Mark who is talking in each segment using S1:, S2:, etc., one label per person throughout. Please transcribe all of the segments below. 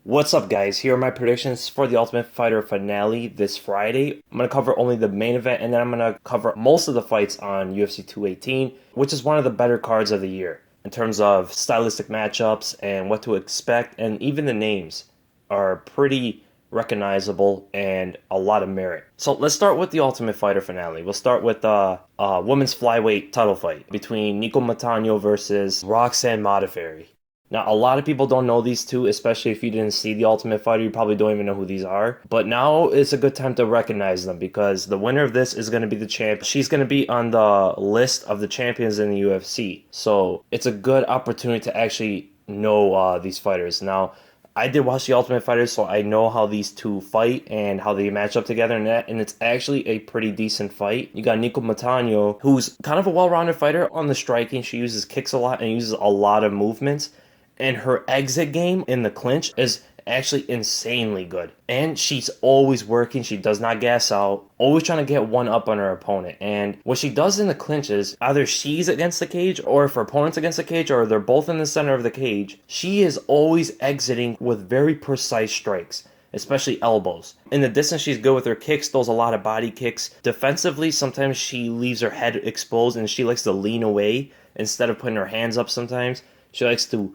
S1: What's up, guys? Here are my predictions for the Ultimate Fighter finale this Friday. I'm going to cover only the main event, and then I'm going to cover most of the fights on UFC 218, which is one of the better cards of the year in terms of stylistic matchups and what to expect, and even the names are pretty recognizable and a lot of merit. So let's start with the Ultimate Fighter finale. We'll start with the women's flyweight title fight between Montano versus Roxanne Modafferi. Now, a lot of people don't know these two, especially if you didn't see The Ultimate Fighter. You probably don't even know who these are. But now it's a good time to recognize them because the winner of this is going to be the champ. She's going to be on the list of the champions in the UFC. So it's a good opportunity to actually know these fighters. Now, I did watch The Ultimate Fighter, so I know how these two fight and how they match up together and it's actually a pretty decent fight. You got Nicco Montano, who's kind of a well-rounded fighter on the striking. She uses kicks a lot and uses a lot of movements. And her exit game in the clinch is actually insanely good. And she's always working. She does not gas out. Always trying to get one up on her opponent. And what she does in the clinch is either she's against the cage or if her opponent's against the cage or they're both in the center of the cage, she is always exiting with very precise strikes, especially elbows. In the distance, she's good with her kicks, throws a lot of body kicks. Defensively, sometimes she leaves her head exposed and she likes to lean away instead of putting her hands up sometimes. She likes to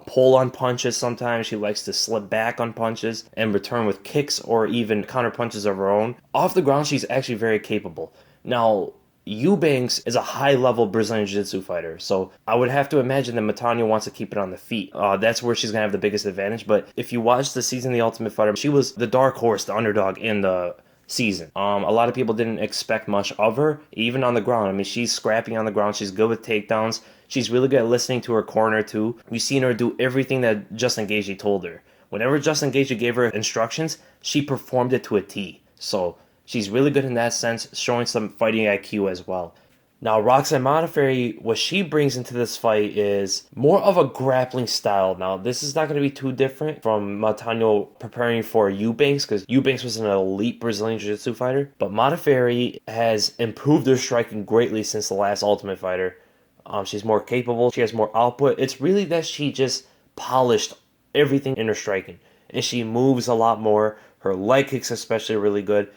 S1: pull on punches sometimes. She likes to slip back on punches and return with kicks or even counter punches of her own. Off the ground, she's actually very capable. Now, Eubanks is a high-level Brazilian Jiu-Jitsu fighter, so I would have to imagine that Montano wants to keep it on the feet. That's where she's going to have the biggest advantage, but if you watch the season of The Ultimate Fighter, she was the dark horse, the underdog in the season. A lot of people didn't expect much of her, even on the ground. I mean, she's scrappy on the ground. She's good with takedowns. She's really good at listening to her corner, too. You've seen her do everything that Justin Gaethje told her. Whenever Justin Gaethje gave her instructions, she performed it to a T. So she's really good in that sense, showing some fighting IQ as well. Now, Roxanne Modafferi, what she brings into this fight is more of a grappling style. Now, this is not going to be too different from Montano preparing for Eubanks, because Eubanks was an elite Brazilian Jiu-Jitsu fighter. But Modafferi has improved her striking greatly since the last Ultimate Fighter. She's more capable. She has more output. It's really that she just polished everything in her striking. And she moves a lot more. Her leg kicks especially are really good.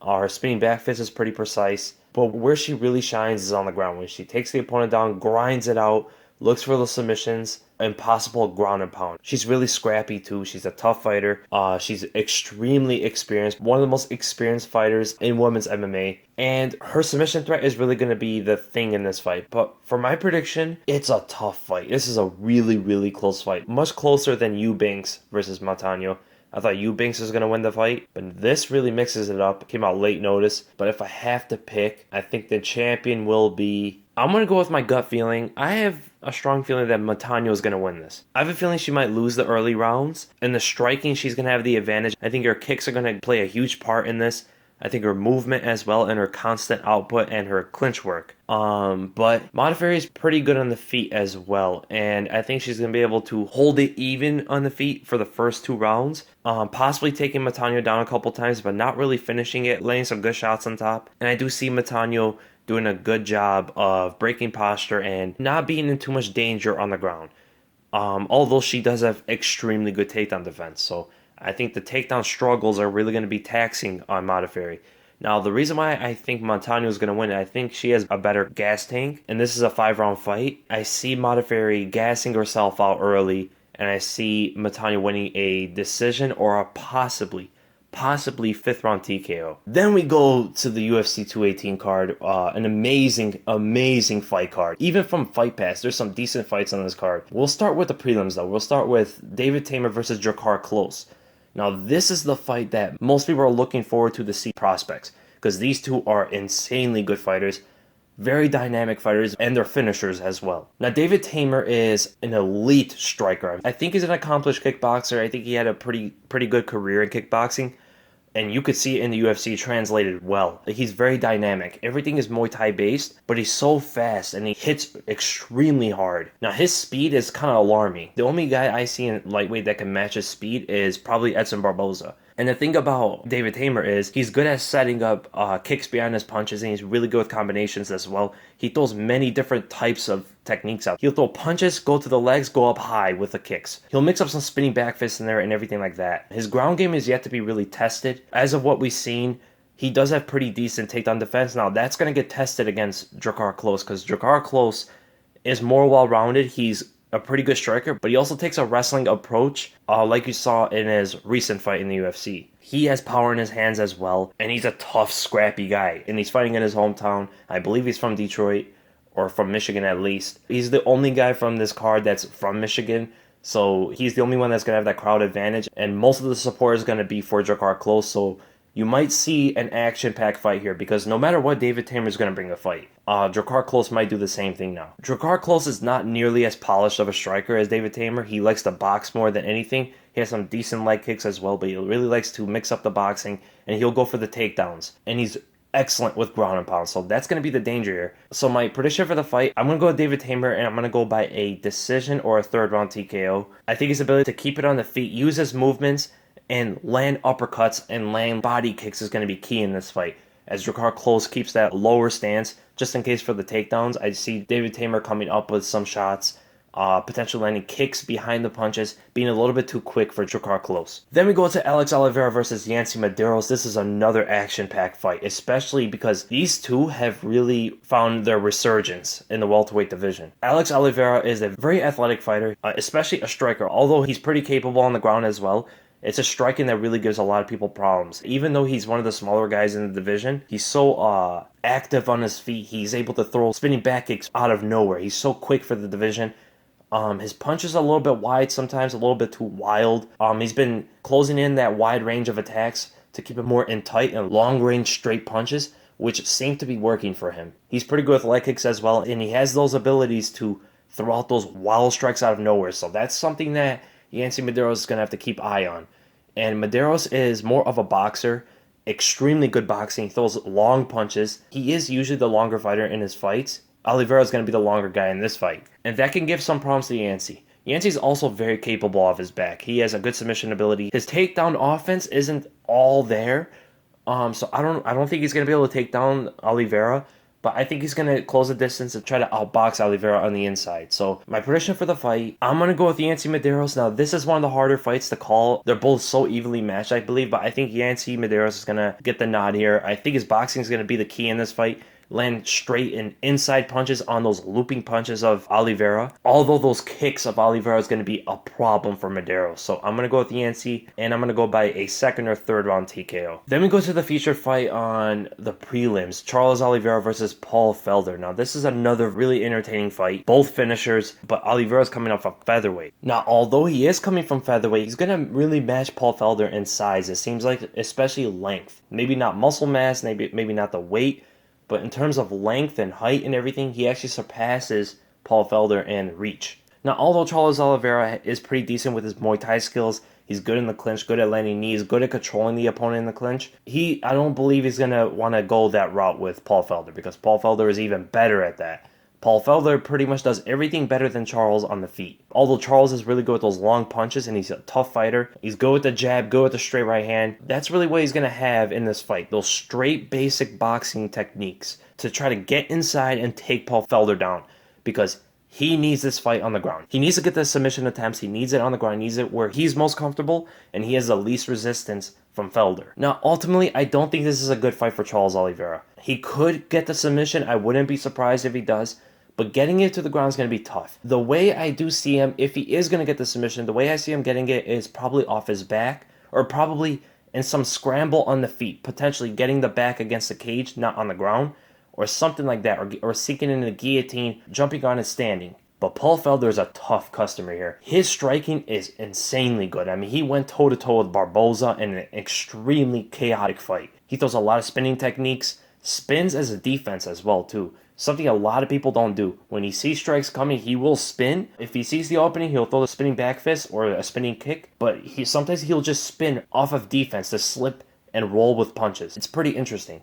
S1: Her spinning back fist is pretty precise. But where she really shines is on the ground. When she takes the opponent down, grinds it out, looks for the submissions, and possible ground and pound. She's really scrappy too. She's a tough fighter. She's extremely experienced. One of the most experienced fighters in women's MMA. And her submission threat is really going to be the thing in this fight. But for my prediction, it's a tough fight. This is a really, really close fight. Much closer than Eubanks versus Montano. I thought Eubanks was going to win the fight, but this really mixes it up. It came out late notice, but if I have to pick, I think the champion will be... I'm going to go with my gut feeling. I have a strong feeling that Montano is going to win this. I have a feeling she might lose the early rounds. In the striking, she's going to have the advantage. I think her kicks are going to play a huge part in this. I think her movement as well and her constant output and her clinch work. But Modafferi is pretty good on the feet as well. And I think she's going to be able to hold it even on the feet for the first two rounds. Possibly taking Montano down a couple times, but not really finishing it, laying some good shots on top. And I do see Montano doing a good job of breaking posture and not being in too much danger on the ground. Although she does have extremely good takedown defense. So I think the takedown struggles are really going to be taxing on Modafferi. Now, the reason why I think Montano is going to win, I think she has a better gas tank, and this is a 5-round fight. I see Modafferi gassing herself out early, and I see Montano winning a decision or a possibly 5th-round TKO. Then we go to the UFC 218 card, an amazing fight card. Even from Fight Pass, there's some decent fights on this card. We'll start with the prelims, though. We'll start with David Teymur versus Drakkar Klose. Now, this is the fight that most people are looking forward to see prospects, because these two are insanely good fighters, very dynamic fighters, and they're finishers as well. Now, David Teymur is an elite striker. I think he's an accomplished kickboxer. I think he had a pretty good career in kickboxing, and you could see it in the UFC translated well. He's very dynamic. Everything is Muay Thai based, but he's so fast and he hits extremely hard. Now, his speed is kind of alarming. The only guy I see in lightweight that can match his speed is probably Edson Barboza. And the thing about David Teymur is he's good at setting up kicks behind his punches, and he's really good with combinations as well. He throws many different types of techniques out. He'll throw punches, go to the legs, go up high with the kicks. He'll mix up some spinning back fists in there and everything like that. His ground game is yet to be really tested. As of what we've seen, he does have pretty decent takedown defense. Now, that's going to get tested against Drakkar Klose, because Drakkar Klose is more well-rounded. He's a pretty good striker, but he also takes a wrestling approach, like you saw in his recent fight in the UFC. He has power in his hands as well, and he's a tough, scrappy guy. And he's fighting in his hometown. I believe he's from Detroit, or from Michigan at least. He's the only guy from this card that's from Michigan, so he's the only one that's going to have that crowd advantage. And most of the support is going to be for Drakkar Klose, so you might see an action-packed fight here, because no matter what, David Teymur is going to bring a fight. Drakkar Klose might do the same thing now. Drakkar Klose is not nearly as polished of a striker as David Teymur. He likes to box more than anything. He has some decent leg kicks as well, but he really likes to mix up the boxing, and he'll go for the takedowns. And he's excellent with ground and pound, so that's going to be the danger here. So my prediction for the fight, I'm going to go with David Teymur, and I'm going to go by a decision or a third round TKO. I think his ability to keep it on the feet, use his movements, and land uppercuts and land body kicks is going to be key in this fight. As Drakkar Klose keeps that lower stance, just in case for the takedowns, I see David Teymur coming up with some shots, potentially landing kicks behind the punches, being a little bit too quick for Drakkar Klose. Then we go to Alex Oliveira versus Yancy Medeiros. This is another action-packed fight, especially because these two have really found their resurgence in the welterweight division. Alex Oliveira is a very athletic fighter, especially a striker, although he's pretty capable on the ground as well. It's a striking that really gives a lot of people problems. Even though he's one of the smaller guys in the division, he's so active on his feet. He's able to throw spinning back kicks out of nowhere. He's so quick for the division. His punch is a little bit wide sometimes, a little bit too wild. He's been closing in that wide range of attacks to keep it more in tight and long-range straight punches, which seem to be working for him. He's pretty good with leg kicks as well, and he has those abilities to throw out those wild strikes out of nowhere. So that's something that Yancy Medeiros is going to have to keep eye on. And Medeiros is more of a boxer, extremely good boxing. He throws long punches. He is usually the longer fighter in his fights. Oliveira is going to be the longer guy in this fight, and that can give some problems to Yancy. Yancy's also very capable off his back. He has a good submission ability. His takedown offense isn't all there, so I don't think he's going to be able to take down Oliveira. But I think he's going to close the distance and try to outbox Oliveira on the inside. So my prediction for the fight, I'm going to go with Yancy Medeiros. Now, this is one of the harder fights to call. They're both so evenly matched, I believe. But I think Yancy Medeiros is going to get the nod here. I think his boxing is going to be the key in this fight. Land straight and inside punches on those looping punches of Oliveira. Although those kicks of Oliveira is going to be a problem for Medeiros. So I'm going to go with Yancy, and I'm going to go by a second or third round TKO. Then we go to the featured fight on the prelims. Charles Oliveira versus Paul Felder. Now this is another really entertaining fight. Both finishers, but Oliveira's coming up from featherweight. Now although he is coming from featherweight, he's going to really match Paul Felder in size. It seems like, especially length. Maybe not muscle mass, maybe not the weight. But in terms of length and height and everything, he actually surpasses Paul Felder in reach. Now, although Charles Oliveira is pretty decent with his Muay Thai skills, he's good in the clinch, good at landing knees, good at controlling the opponent in the clinch. I don't believe he's going to want to go that route with Paul Felder, because Paul Felder is even better at that. Paul Felder pretty much does everything better than Charles on the feet. Although Charles is really good with those long punches and he's a tough fighter. He's good with the jab, good with the straight right hand. That's really what he's going to have in this fight. Those straight basic boxing techniques to try to get inside and take Paul Felder down. Because he needs this fight on the ground. He needs to get the submission attempts. He needs it on the ground. He needs it where he's most comfortable and he has the least resistance from Felder. Now, ultimately, I don't think this is a good fight for Charles Oliveira. He could get the submission. I wouldn't be surprised if he does. But getting it to the ground is going to be tough. The way I do see him, if he is going to get the submission, the way I see him getting it is probably off his back, or probably in some scramble on the feet, potentially getting the back against the cage, not on the ground, or something like that, or sinking in the guillotine, jumping on and standing. But Paul Felder is a tough customer here. His striking is insanely good. I mean, he went toe-to-toe with Barboza in an extremely chaotic fight. He throws a lot of spinning techniques, spins as a defense as well, too. Something a lot of people don't do. When he sees strikes coming, he will spin. If he sees the opening, he'll throw the spinning back fist or a spinning kick. But sometimes he'll just spin off of defense to slip and roll with punches. It's pretty interesting.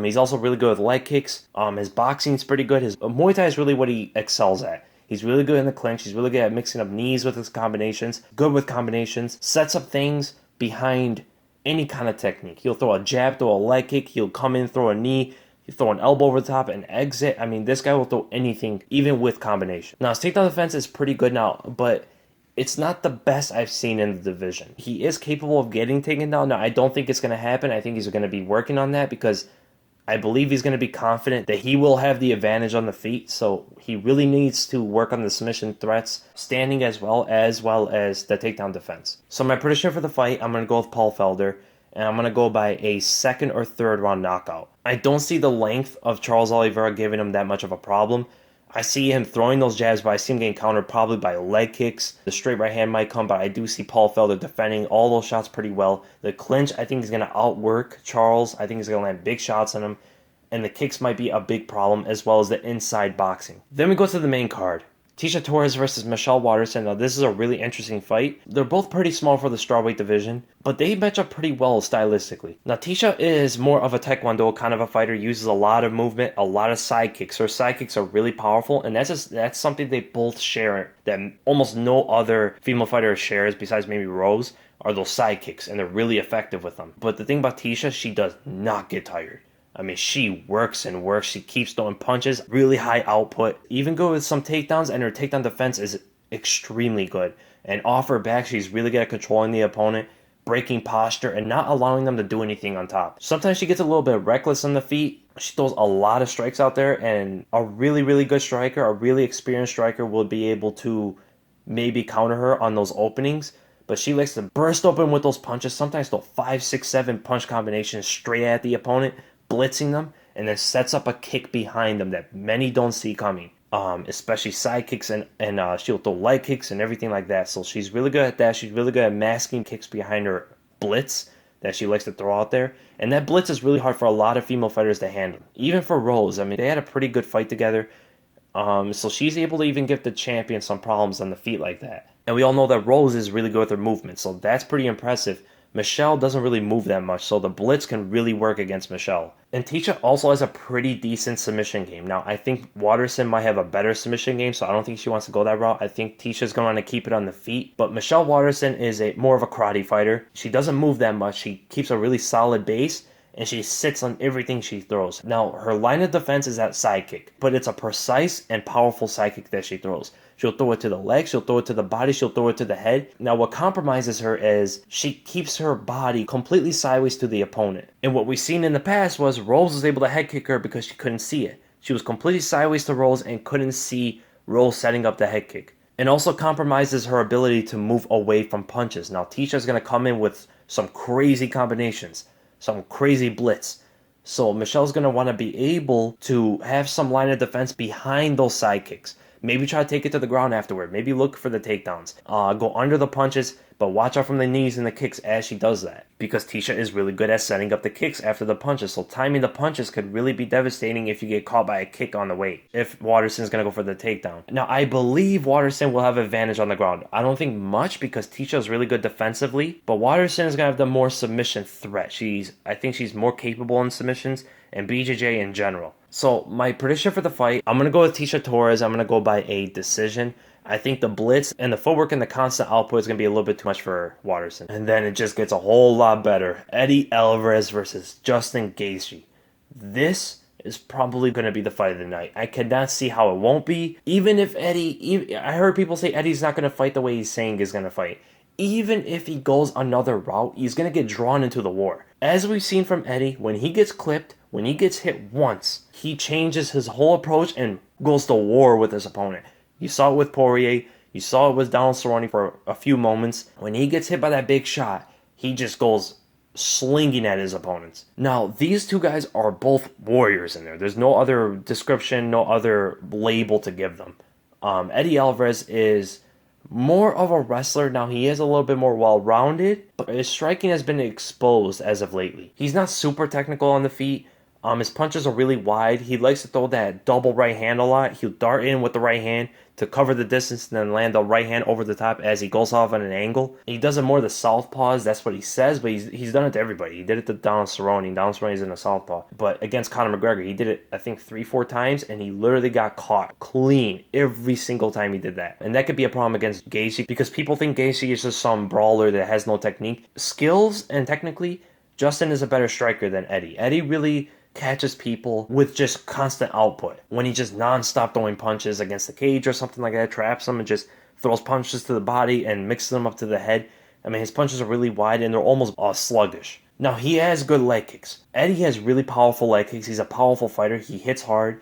S1: He's also really good with leg kicks. His boxing's pretty good. His Muay Thai is really what he excels at. He's really good in the clinch. He's really good at mixing up knees with his combinations. Good with combinations. Sets up things behind any kind of technique. He'll throw a jab, throw a leg kick, he'll come in, throw a knee, he'll throw an elbow over the top and exit. I mean, this guy will throw anything, even with combination. Now, his takedown defense is pretty good now, but it's not the best I've seen in the division. He is capable of getting taken down. Now, I don't think it's going to happen. I think he's going to be working on that because I believe he's going to be confident that he will have the advantage on the feet. So he really needs to work on the submission threats, standing as well as the takedown defense. So my prediction for the fight, I'm going to go with Paul Felder, and I'm going to go by a second or third round knockout. I don't see the length of Charles Oliveira giving him that much of a problem. I see him throwing those jabs, but I see him getting countered probably by leg kicks. The straight right hand might come, but I do see Paul Felder defending all those shots pretty well. The clinch, I think he's going to outwork Charles. I think he's going to land big shots on him. And the kicks might be a big problem, as well as the inside boxing. Then we go to the main card. Tecia Torres versus Michelle Waterson. Now, this is a really interesting fight. They're both pretty small for the strawweight division, but they match up pretty well stylistically. Now, Tecia is more of a taekwondo kind of a fighter, uses a lot of movement, a lot of side kicks. Her side kicks are really powerful, and that's something they both share that almost no other female fighter shares, besides maybe Rose, are those side kicks, and they're really effective with them. But the thing about Tecia, she does not get tired. I mean, she works and works. She keeps throwing punches, really high output. Even good with some takedowns, and her takedown defense is extremely good. And off her back, she's really good at controlling the opponent, breaking posture, and not allowing them to do anything on top. Sometimes she gets a little bit reckless on the feet. She throws a lot of strikes out there, and a really, really good striker, a really experienced striker will be able to maybe counter her on those openings. But she likes to burst open with those punches, sometimes throw 5, 6, 7 punch combinations straight at the opponent, blitzing them, and then sets up a kick behind them that many don't see coming. Especially side kicks and she'll throw leg kicks and everything like that. So she's really good at that. She's really good at masking kicks behind her blitz that she likes to throw out there. And that blitz is really hard for a lot of female fighters to handle. Even for Rose, I mean, they had a pretty good fight together. So she's able to even give the champion some problems on the feet like that. And we all know that Rose is really good with her movement, so that's pretty impressive. Michelle doesn't really move that much, so the blitz can really work against Michelle. And Tecia also has a pretty decent submission game. Now, I think Waterson might have a better submission game, so I don't think she wants to go that route. I think Ticia's going to want to keep it on the feet. But Michelle Waterson is more of a karate fighter. She doesn't move that much. She keeps a really solid base, and she sits on everything she throws. Now, her line of defense is that side kick, but it's a precise and powerful side kick that she throws. She'll throw it to the legs, she'll throw it to the body, she'll throw it to the head. Now, what compromises her is she keeps her body completely sideways to the opponent. And what we've seen in the past was Rose was able to head kick her because she couldn't see it. She was completely sideways to Rose and couldn't see Rose setting up the head kick. And also compromises her ability to move away from punches. Now, Ticia's going to come in with some crazy combinations, some crazy blitz. So Michelle's going to want to be able to have some line of defense behind those side kicks. Maybe try to take it to the ground afterward. Maybe look for the takedowns. Go under the punches, but watch out from the knees and the kicks as she does that. Because Tecia is really good at setting up the kicks after the punches. So timing the punches could really be devastating if you get caught by a kick on the way. If Waterson's going to go for the takedown. Now, I believe Waterson will have advantage on the ground. I don't think much because Tecia is really good defensively. But Waterson is going to have the more submission threat. I think she's more capable in submissions and BJJ in general. So my prediction for the fight, I'm going to go with Tecia Torres. I'm going to go by a decision. I think the blitz and the footwork and the constant output is going to be a little bit too much for Waterson. And then it just gets a whole lot better. Eddie Alvarez versus Justin Gaethje. This is probably going to be the fight of the night. I cannot see how it won't be. Even if I heard people say Eddie's not going to fight the way he's saying he's going to fight. Even if he goes another route, he's going to get drawn into the war. As we've seen from Eddie, when he gets clipped, when he gets hit once, he changes his whole approach and goes to war with his opponent. You saw it with Poirier. You saw it with Donald Cerrone for a few moments. When he gets hit by that big shot, he just goes slinging at his opponents. Now, these two guys are both warriors in there. There's no other description, no other label to give them. Eddie Alvarez is more of a wrestler. Now, he is a little bit more well-rounded, but his striking has been exposed as of lately. He's not super technical on the feet. His punches are really wide. He likes to throw that double right hand a lot. He'll dart in with the right hand to cover the distance and then land the right hand over the top as he goes off at an angle. He does it more the southpaws. That's what he says, but he's done it to everybody. He did it to Donald Cerrone. Donald Cerrone's in a southpaw. But against Conor McGregor, he did it, I think, 3-4 times, and he literally got caught clean every single time he did that. And that could be a problem against Gaethje because people think Gaethje is just some brawler that has no technique. Skills and technically, Justin is a better striker than Eddie. Eddie really catches people with just constant output. When he just non-stop throwing punches against the cage or something like that, traps them and just throws punches to the body and mixes them up to the head. I mean, his punches are really wide and they're almost sluggish. Now, he has good leg kicks. Eddie has really powerful leg kicks. He's a powerful fighter. He hits hard.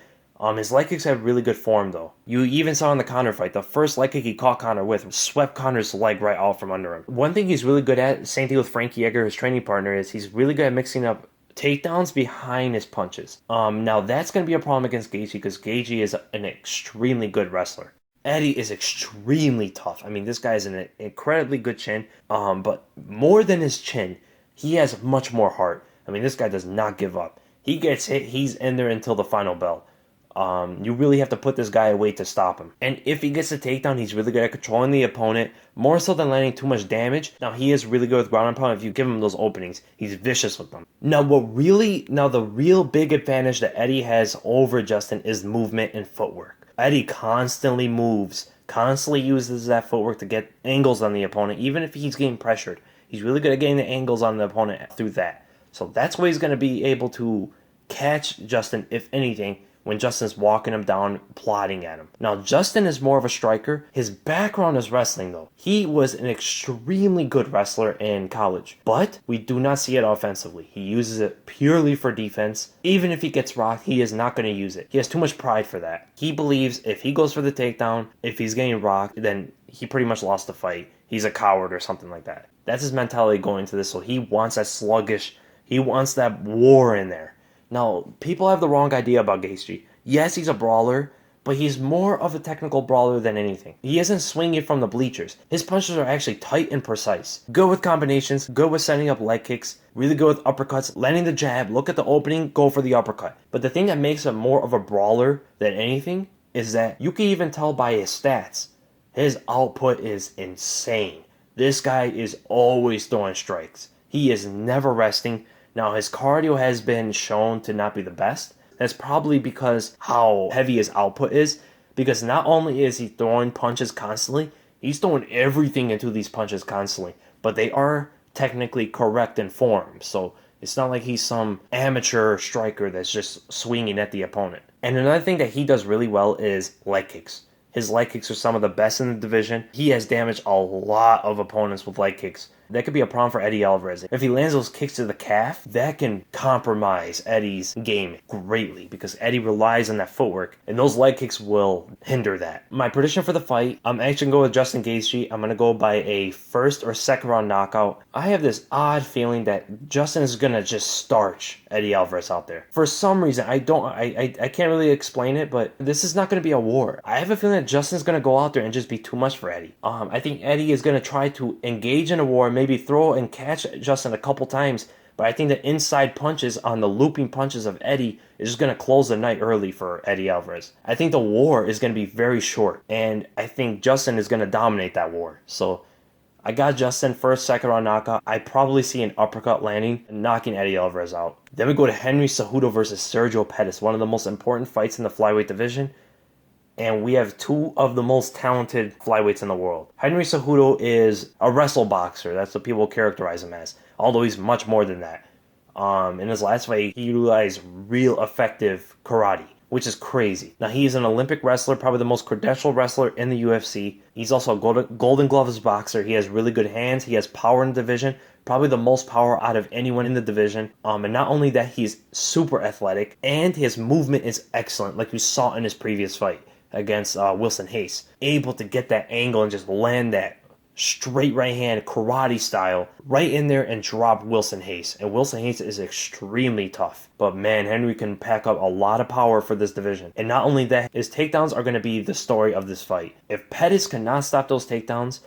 S1: His leg kicks have really good form, though. You even saw in the Conor fight, the first leg kick he caught Conor with swept Conor's leg right out from under him. One thing he's really good at, same thing with Frankie Edgar, his training partner, is he's really good at mixing up takedowns behind his punches. Now that's going to be a problem against Gaethje because Gaethje is an extremely good wrestler. Eddie is extremely tough. I mean, this guy is an incredibly good chin, but more than his chin, he has much more heart. I mean, this guy does not give up. He gets hit, he's in there until the final bell. You really have to put this guy away to stop him. And if he gets a takedown, he's really good at controlling the opponent, more so than landing too much damage. Now, he is really good with ground and pound. If you give him those openings, he's vicious with them. Now, the real big advantage that Eddie has over Justin is movement and footwork. Eddie constantly moves, constantly uses that footwork to get angles on the opponent, even if he's getting pressured. He's really good at getting the angles on the opponent through that. So that's why he's going to be able to catch Justin, if anything, when Justin's walking him down, plotting at him. Now, Justin is more of a striker. His background is wrestling, though. He was an extremely good wrestler in college, but we do not see it offensively. He uses it purely for defense. Even if he gets rocked, he is not going to use it. He has too much pride for that. He believes if he goes for the takedown, if he's getting rocked, then he pretty much lost the fight. He's a coward or something like that. That's his mentality going into this, so he wants that sluggish, he wants that war in there. Now, people have the wrong idea about Gaethje. Yes, he's a brawler, but he's more of a technical brawler than anything. He isn't swinging from the bleachers. His punches are actually tight and precise. Good with combinations, good with setting up leg kicks, really good with uppercuts, landing the jab, look at the opening, go for the uppercut. But the thing that makes him more of a brawler than anything is that you can even tell by his stats. His output is insane. This guy is always throwing strikes. He is never resting. Now, his cardio has been shown to not be the best. That's probably because how heavy his output is. Because not only is he throwing punches constantly, he's throwing everything into these punches constantly. But they are technically correct in form. So it's not like he's some amateur striker that's just swinging at the opponent. And another thing that he does really well is leg kicks. His leg kicks are some of the best in the division. He has damaged a lot of opponents with leg kicks. That could be a problem for Eddie Alvarez. If he lands those kicks to the calf, that can compromise Eddie's game greatly because Eddie relies on that footwork, and those leg kicks will hinder that. My prediction for the fight, I'm actually going to go with Justin Gaethje. I'm going to go by a first or second round knockout. I have this odd feeling that Justin is going to just starch Eddie Alvarez out there. For some reason, I can't really explain it, but this is not going to be a war. I have a feeling that Justin's going to go out there and just be too much for Eddie. I think Eddie is going to try to engage in a war, maybe throw and catch Justin a couple times, but I think the inside punches on the looping punches of Eddie is just going to close the night early for Eddie Alvarez. I think the war is going to be very short, and I think Justin is going to dominate that war. So I got Justin first, second round knockout. I probably see an uppercut landing and knocking Eddie Alvarez out. Then we go to Henry Cejudo versus Sergio Pettis, one of the most important fights in the flyweight division. And we have two of the most talented flyweights in the world. Henry Cejudo is a wrestle boxer. That's what people characterize him as. Although he's much more than that. In his last fight, he utilized real effective karate, which is crazy. Now, he is an Olympic wrestler, probably the most credentialed wrestler in the UFC. He's also a Golden Gloves boxer. He has really good hands. He has power in the division. Probably the most power out of anyone in the division. And not only that, he's super athletic. And his movement is excellent, like you saw in his previous fight against Wilson Hayes. Able to get that angle and just land that straight right hand karate style right in there and drop Wilson Hayes. And Wilson Hayes is extremely tough. But man, Henry can pack up a lot of power for this division. And not only that, his takedowns are going to be the story of this fight. If Pettis cannot stop those takedowns,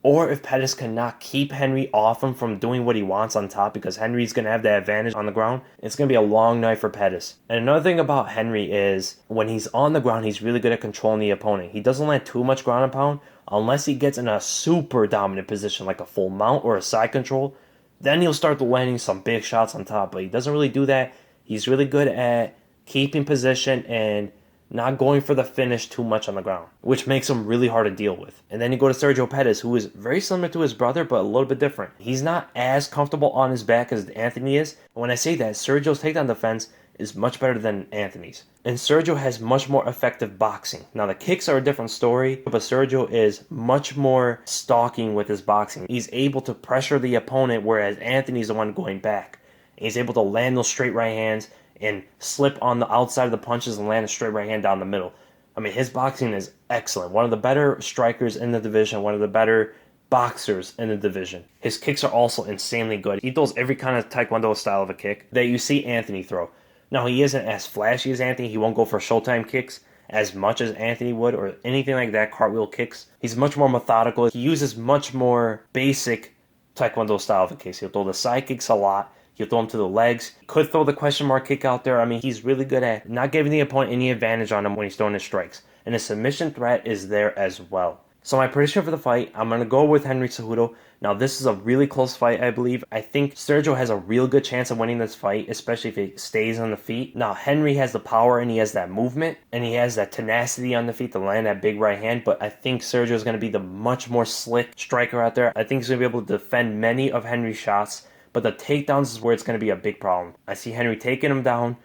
S1: or if Pettis cannot keep Henry off him from doing what he wants on top, because Henry's going to have the advantage on the ground, it's going to be a long night for Pettis. And another thing about Henry is when he's on the ground, he's really good at controlling the opponent. He doesn't land too much ground and pound unless he gets in a super dominant position like a full mount or a side control. Then he'll start landing some big shots on top, but he doesn't really do that. He's really good at keeping position and not going for the finish too much on the ground, which makes him really hard to deal with. And then you go to Sergio Pettis, who is very similar to his brother, but a little bit different. He's not as comfortable on his back as Anthony is. And when I say that, Sergio's takedown defense is much better than Anthony's. And Sergio has much more effective boxing. Now, the kicks are a different story, but Sergio is much more stalking with his boxing. He's able to pressure the opponent, whereas Anthony's the one going back. And he's able to land those straight right hands and slip on the outside of the punches and land a straight right hand down the middle. I mean, his boxing is excellent. One of the better strikers in the division, one of the better boxers in the division. His kicks are also insanely good. He throws every kind of taekwondo style of a kick that you see Anthony throw. Now, he isn't as flashy as Anthony. He won't go for showtime kicks as much as Anthony would or anything like that, cartwheel kicks. He's much more methodical. He uses much more basic taekwondo style of a kicks. He'll throw the side kicks a lot. He'll throw him to the legs. Could throw the question mark kick out there. I mean, he's really good at not giving the opponent any advantage on him when he's throwing his strikes. And his submission threat is there as well. So my prediction for the fight, I'm going to go with Henry Cejudo. Now, this is a really close fight, I believe. I think Sergio has a real good chance of winning this fight, especially if he stays on the feet. Now, Henry has the power and he has that movement and he has that tenacity on the feet to land that big right hand, but I think Sergio is going to be the much more slick striker out there. I think he's going to be able to defend many of Henry's shots, but the takedowns is where it's going to be a big problem. I see Henry taking him down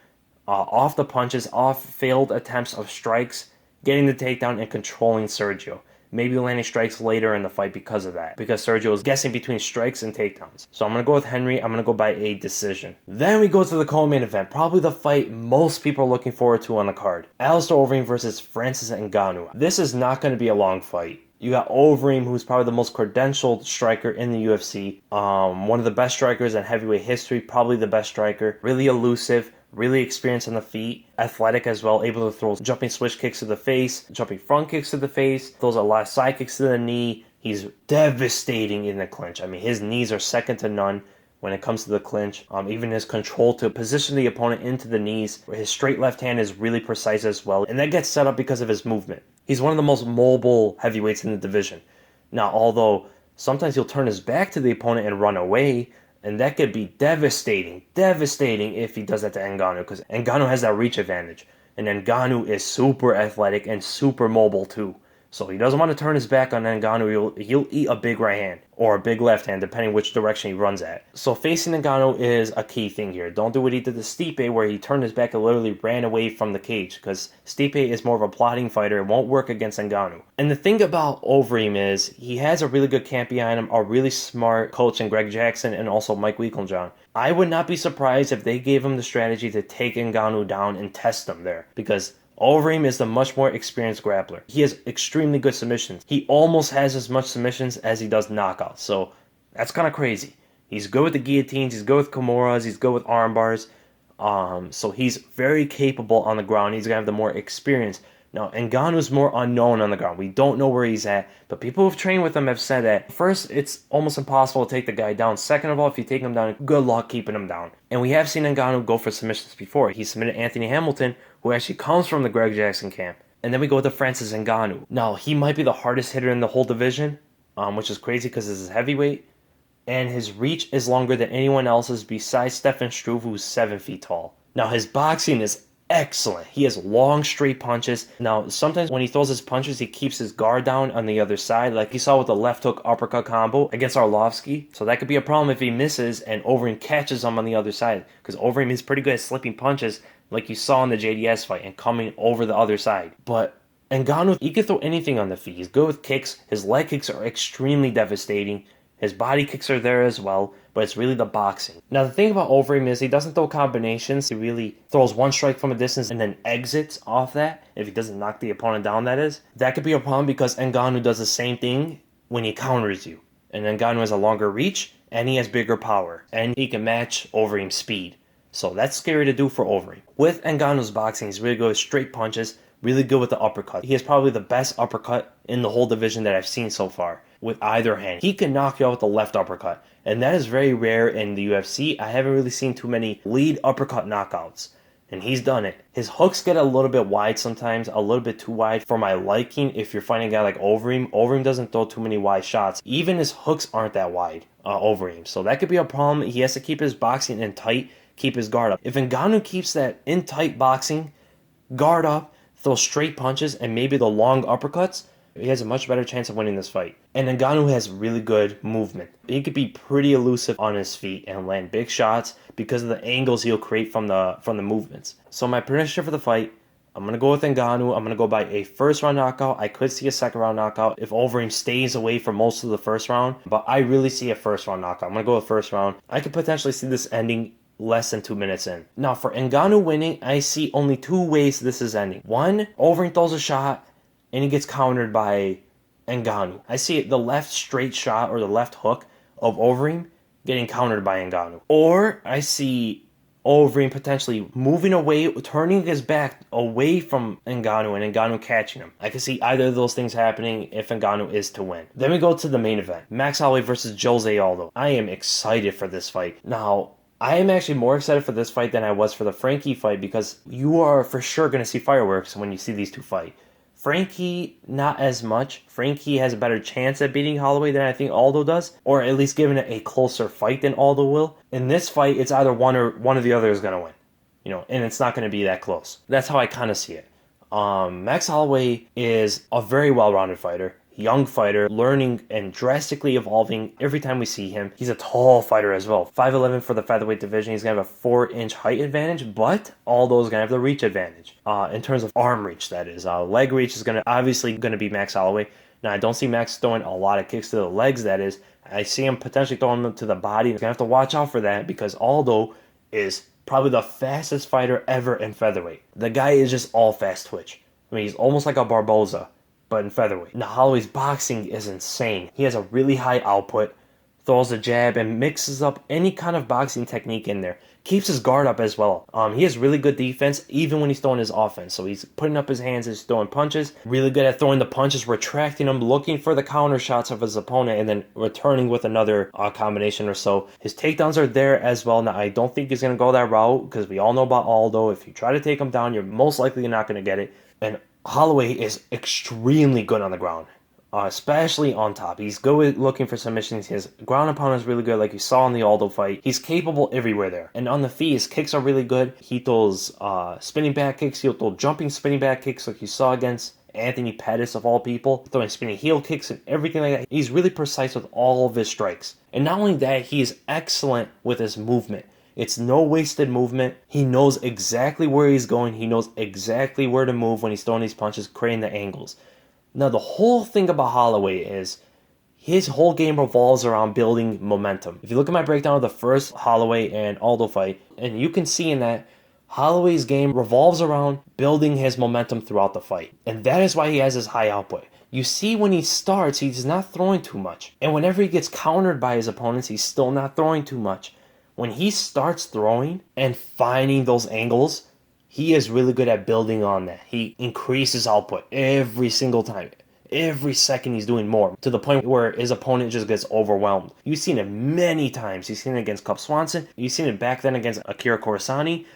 S1: off the punches, off failed attempts of strikes, getting the takedown and controlling Sergio. Maybe landing strikes later in the fight because of that. Because Sergio is guessing between strikes and takedowns. So I'm going to go with Henry. I'm going to go by a decision. Then we go to the co-main event. Probably the fight most people are looking forward to on the card. Alistair Overeem versus Francis Ngannou. This is not going to be a long fight. You got Overeem, who's probably the most credentialed striker in the UFC. One of the best strikers in heavyweight history. Probably the best striker. Really elusive. Really experienced on the feet, athletic as well, able to throw jumping switch kicks to the face, jumping front kicks to the face, throws a lot of side kicks to the knee. He's devastating in the clinch. I mean, his knees are second to none when it comes to the clinch. Even his control to position the opponent into the knees. His straight left hand is really precise as well, and that gets set up because of his movement. He's one of the most mobile heavyweights in the division. Now, although sometimes he'll turn his back to the opponent and run away, and that could be devastating if he does that to Ngannou, because Ngannou has that reach advantage. And Ngannou is super athletic and super mobile too. So he doesn't want to turn his back on Ngannou. He'll eat a big right hand or a big left hand, depending which direction he runs at. So facing Ngannou is a key thing here. Don't do what he did to Stipe, where he turned his back and literally ran away from the cage, because Stipe is more of a plotting fighter. It won't work against Ngannou. And the thing about Overeem is he has a really good camp behind him, a really smart coach in Greg Jackson, and also Mike Winklejohn. I would not be surprised if they gave him the strategy to take Ngannou down and test him there, because Overeem is the much more experienced grappler. He has extremely good submissions. He almost has as much submissions as he does knockouts. So that's kind of crazy. He's good with the guillotines. He's good with kimuras. He's good with arm bars. So he's very capable on the ground. He's going to have the more experience. Now, Ngannou's more unknown on the ground. We don't know where he's at, but people who've trained with him have said that, first, it's almost impossible to take the guy down. Second of all, if you take him down, good luck keeping him down. And we have seen Ngannou go for submissions before. He submitted Anthony Hamilton, who actually comes from the Greg Jackson camp. And then we go to Francis Ngannou. Now, he might be the hardest hitter in the whole division, which is crazy because this is heavyweight. And his reach is longer than anyone else's besides Stefan Struve, who's 7 feet tall. Now, his boxing is excellent. He has long, straight punches. Now, sometimes when he throws his punches, he keeps his guard down on the other side, like you saw with the left hook uppercut combo against Arlovsky. So that could be a problem if he misses and Overeem catches him on the other side, because Overeem is pretty good at slipping punches, like you saw in the JDS fight, and coming over the other side. But Ngannou, he can throw anything on the feet. He's good with kicks. His leg kicks are extremely devastating. His body kicks are there as well, but it's really the boxing. Now, the thing about Overeem is he doesn't throw combinations. He really throws one strike from a distance and then exits off that. If he doesn't knock the opponent down, that is. That could be a problem because Ngannou does the same thing when he counters you. And Ngannou has a longer reach, and he has bigger power. And he can match Overeem's speed. So that's scary to do for Overeem. With Ngannou's boxing, he's really good with straight punches, really good with the uppercut. He has probably the best uppercut in the whole division that I've seen so far. with either hand. He can knock you out with the left uppercut. And that is very rare in the UFC. I haven't really seen too many lead uppercut knockouts. And he's done it. His hooks get a little bit wide sometimes, a little bit too wide for my liking. If you're fighting a guy like Overeem, Overeem doesn't throw too many wide shots. Even his hooks aren't that wide, Overeem. So that could be a problem. He has to keep his boxing in tight, keep his guard up. If Ngannou keeps that in tight boxing, guard up, throw straight punches, and maybe the long uppercuts, he has a much better chance of winning this fight. And Ngannou has really good movement. He could be pretty elusive on his feet and land big shots because of the angles he'll create from the movements. So my prediction for the fight, I'm going to go with Ngannou. I'm going to go by a first round knockout. I could see a second round knockout if Overeem stays away for most of the first round. But I really see a first round knockout. I'm going to go with first round. I could potentially see this ending less than 2 minutes in. Now for Ngannou winning, I see only two ways this is ending. One, Overeem throws a shot and he gets countered by Ngannou. I see the left straight shot or the left hook of Overeem getting countered by Ngannou. Or I see Overeem potentially moving away, turning his back away from Ngannou and Ngannou catching him. I can see either of those things happening if Ngannou is to win. Then we go to the main event. Max Holloway versus Jose Aldo. I am excited for this fight. Now, I am actually more excited for this fight than I was for the Frankie fight because you are for sure going to see fireworks when you see these two fight. Frankie, not as much. Frankie has a better chance at beating Holloway than I think Aldo does, or at least giving it a closer fight than Aldo will. In this fight, it's either one of the other is going to win, and it's not going to be that close. That's how I kind of see it. Max Holloway is a very well-rounded fighter. Young fighter, learning and drastically evolving every time we see him. He's a tall fighter as well. 5'11" for the featherweight division. He's going to have a 4-inch height advantage, but Aldo's going to have the reach advantage. In terms of arm reach, that is. Leg reach is obviously going to be Max Holloway. Now, I don't see Max throwing a lot of kicks to the legs, that is. I see him potentially throwing them to the body. He's going to have to watch out for that because Aldo is probably the fastest fighter ever in featherweight. The guy is just all fast twitch. I mean, he's almost like a Barboza, but in featherweight. Now, Holloway's boxing is insane. He has a really high output, throws a jab, and mixes up any kind of boxing technique in there. Keeps his guard up as well. He has really good defense, even when he's throwing his offense. So he's putting up his hands, he's throwing punches. Really good at throwing the punches, retracting them, looking for the counter shots of his opponent, and then returning with another combination or so. His takedowns are there as well. Now, I don't think he's going to go that route, because we all know about Aldo. If you try to take him down, you're most likely not going to get it. And Holloway is extremely good on the ground, especially on top. He's good looking for submissions. His ground and pound is really good, like you saw in the Aldo fight. He's capable everywhere there. And on the feet, his kicks are really good. He throws spinning back kicks. He'll throw jumping spinning back kicks like you saw against Anthony Pettis of all people. Throwing spinning heel kicks and everything like that. He's really precise with all of his strikes. And not only that, he is excellent with his movement. It's no wasted movement. He knows exactly where he's going. He knows exactly where to move when he's throwing these punches, creating the angles. Now, the whole thing about Holloway is his whole game revolves around building momentum. If you look at my breakdown of the first Holloway and Aldo fight, and you can see in that Holloway's game revolves around building his momentum throughout the fight. And that is why he has his high output. You see when he starts, he's not throwing too much. And whenever he gets countered by his opponents, he's still not throwing too much. When he starts throwing and finding those angles, he is really good at building on that. He increases output every single time. Every second he's doing more, to the point where his opponent just gets overwhelmed. You've seen it many times. You've seen it against Cub Swanson. You've seen it back then against Akira Corsani.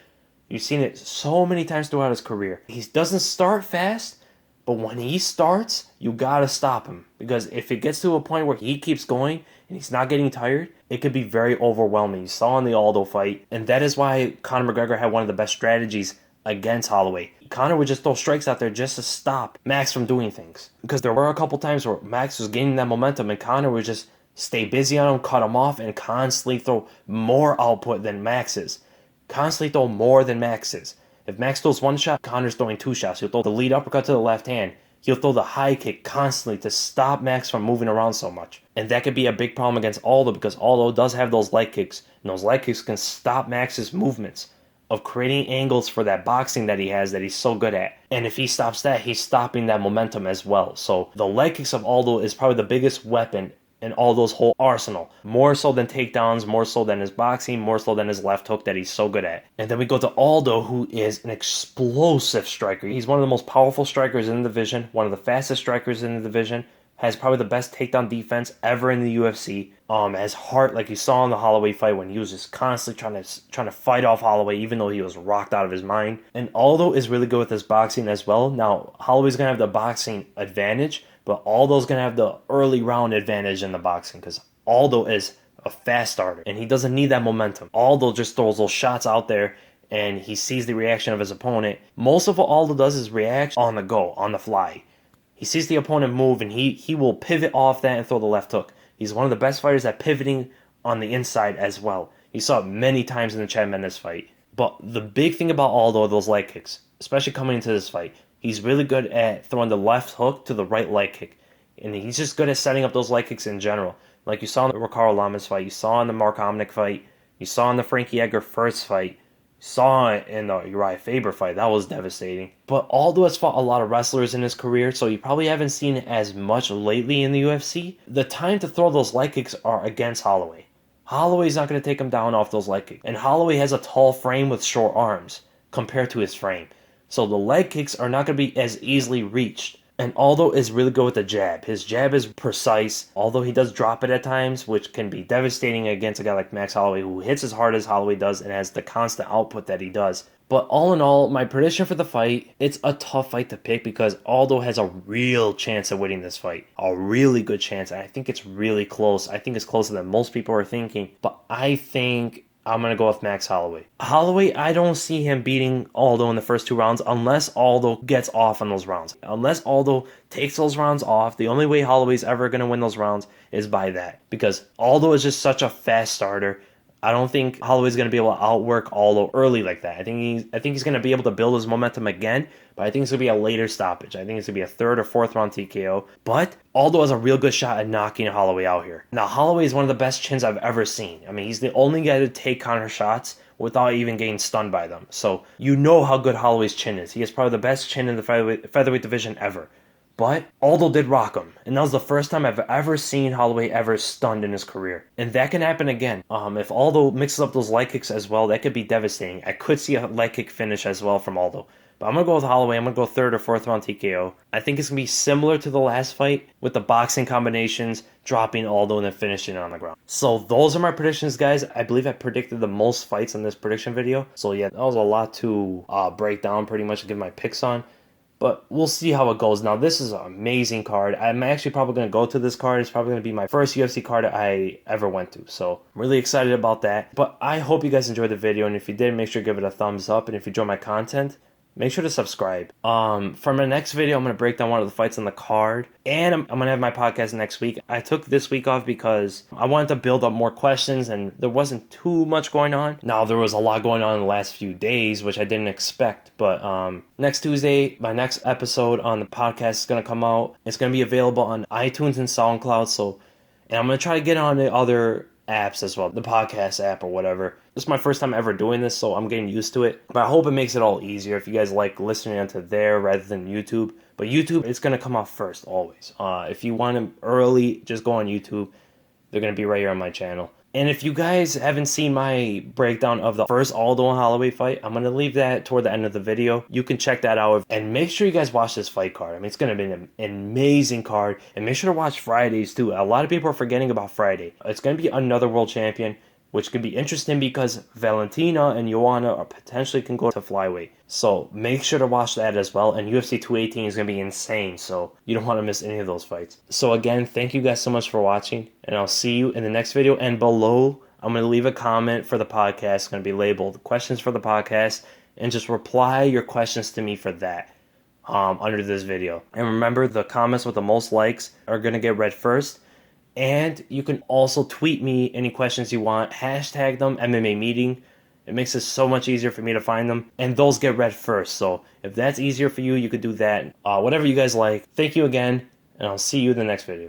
S1: You've seen it so many times throughout his career. He doesn't start fast, but when he starts, you gotta stop him. Because if it gets to a point where he keeps going and he's not getting tired, it could be very overwhelming. You saw in the Aldo fight, and that is why Conor McGregor had one of the best strategies against Holloway. Conor would just throw strikes out there just to stop Max from doing things. Because there were a couple times where Max was gaining that momentum and Conor would just stay busy on him, cut him off, and constantly throw more output than Max is. Constantly throw more than Max is. If Max throws one shot, Conor's throwing two shots. He'll throw the lead uppercut to the left hand. He'll throw the high kick constantly to stop Max from moving around so much. And that could be a big problem against Aldo, because Aldo does have those leg kicks. And those leg kicks can stop Max's movements of creating angles for that boxing that he has that he's so good at. And if he stops that, he's stopping that momentum as well. So the leg kicks of Aldo is probably the biggest weapon in Aldo's whole arsenal. More so than takedowns, more so than his boxing, more so than his left hook that he's so good at. And then we go to Aldo, who is an explosive striker. He's one of the most powerful strikers in the division, one of the fastest strikers in the division, has probably the best takedown defense ever in the UFC. Has heart, like you saw in the Holloway fight when he was just constantly trying to fight off Holloway, even though he was rocked out of his mind. And Aldo is really good with his boxing as well. Now Holloway's gonna have the boxing advantage, but Aldo's gonna have the early round advantage in the boxing because Aldo is a fast starter and he doesn't need that momentum. Aldo just throws those shots out there and he sees the reaction of his opponent. Most of what Aldo does is react on the go, on the fly. He sees the opponent move and he will pivot off that and throw the left hook. He's one of the best fighters at pivoting on the inside as well. You saw it many times in the Chad Mendes fight. But the big thing about Aldo are those leg kicks, especially coming into this fight. He's really good at throwing the left hook to the right leg kick. And he's just good at setting up those leg kicks in general. Like you saw in the Ricardo Lamas fight, you saw in the Mark Omnick fight, you saw in the Frankie Edgar first fight, saw it in the Uriah Faber fight. That was devastating. But Aldo has fought a lot of wrestlers in his career, so you probably haven't seen it as much lately in the UFC. The time to throw those leg kicks are against Holloway. Holloway's not going to take him down off those leg kicks. And Holloway has a tall frame with short arms compared to his frame. So the leg kicks are not going to be as easily reached. And Aldo is really good with the jab. His jab is precise, although he does drop it at times, which can be devastating against a guy like Max Holloway, who hits as hard as Holloway does and has the constant output that he does. But all in all, my prediction for the fight, it's a tough fight to pick because Aldo has a real chance of winning this fight. A really good chance. And I think it's really close. I think it's closer than most people are thinking. But I think I'm going to go with Max Holloway. Holloway, I don't see him beating Aldo in the first 2 rounds unless Aldo gets off on those rounds. Unless Aldo takes those rounds off, the only way Holloway's ever going to win those rounds is by that. Because Aldo is just such a fast starter. I don't think Holloway's going to be able to outwork Aldo early like that. I think he's going to be able to build his momentum again, but I think it's going to be a later stoppage. I think it's going to be a 3rd or 4th round TKO. But Aldo has a real good shot at knocking Holloway out here. Now, Holloway is one of the best chins I've ever seen. I mean, he's the only guy to take counter shots without even getting stunned by them. So you know how good Holloway's chin is. He is probably the best chin in the featherweight division ever. But Aldo did rock him, and that was the first time I've ever seen Holloway ever stunned in his career. And that can happen again. If Aldo mixes up those leg kicks as well, that could be devastating. I could see a leg kick finish as well from Aldo. But I'm going to go with Holloway. I'm going to go 3rd or 4th round TKO. I think it's going to be similar to the last fight with the boxing combinations, dropping Aldo and then finishing it on the ground. So those are my predictions, guys. I believe I predicted the most fights in this prediction video. So yeah, that was a lot to break down pretty much and give my picks on. But we'll see how it goes. Now, this is an amazing card. I'm actually probably going to go to this card. It's probably going to be my first UFC card I ever went to. So I'm really excited about that. But I hope you guys enjoyed the video. And if you did, make sure to give it a thumbs up. And if you enjoy my content, make sure to subscribe. For my next video, I'm going to break down one of the fights on the card. And I'm going to have my podcast next week. I took this week off because I wanted to build up more questions and there wasn't too much going on. Now, there was a lot going on in the last few days, which I didn't expect. But next Tuesday, my next episode on the podcast is going to come out. It's going to be available on iTunes and SoundCloud. And I'm going to try to get on the other apps as well, the podcast app or whatever. This is my first time ever doing this, so I'm getting used to it. But I hope it makes it all easier if you guys like listening onto there rather than YouTube. But YouTube, it's going to come out first, always. If you want them early, just go on YouTube. They're going to be right here on my channel. And if you guys haven't seen my breakdown of the first Aldo and Holloway fight, I'm going to leave that toward the end of the video. You can check that out. And make sure you guys watch this fight card. I mean, it's going to be an amazing card. And make sure to watch Fridays, too. A lot of people are forgetting about Friday. It's going to be another world champion, which could be interesting because Valentina and Joanna potentially can go to flyweight. So make sure to watch that as well. And UFC 218 is going to be insane, so you don't want to miss any of those fights. So again, thank you guys so much for watching, and I'll see you in the next video. And below, I'm going to leave a comment for the podcast. It's going to be labeled questions for the podcast, and just reply your questions to me for that under this video. And remember, the comments with the most likes are going to get read first. And you can also tweet me any questions you want. Hashtag them MMA meeting. It makes it so much easier for me to find them. And those get read first. So if that's easier for you, you could do that. Whatever you guys like. Thank you again. And I'll see you in the next video.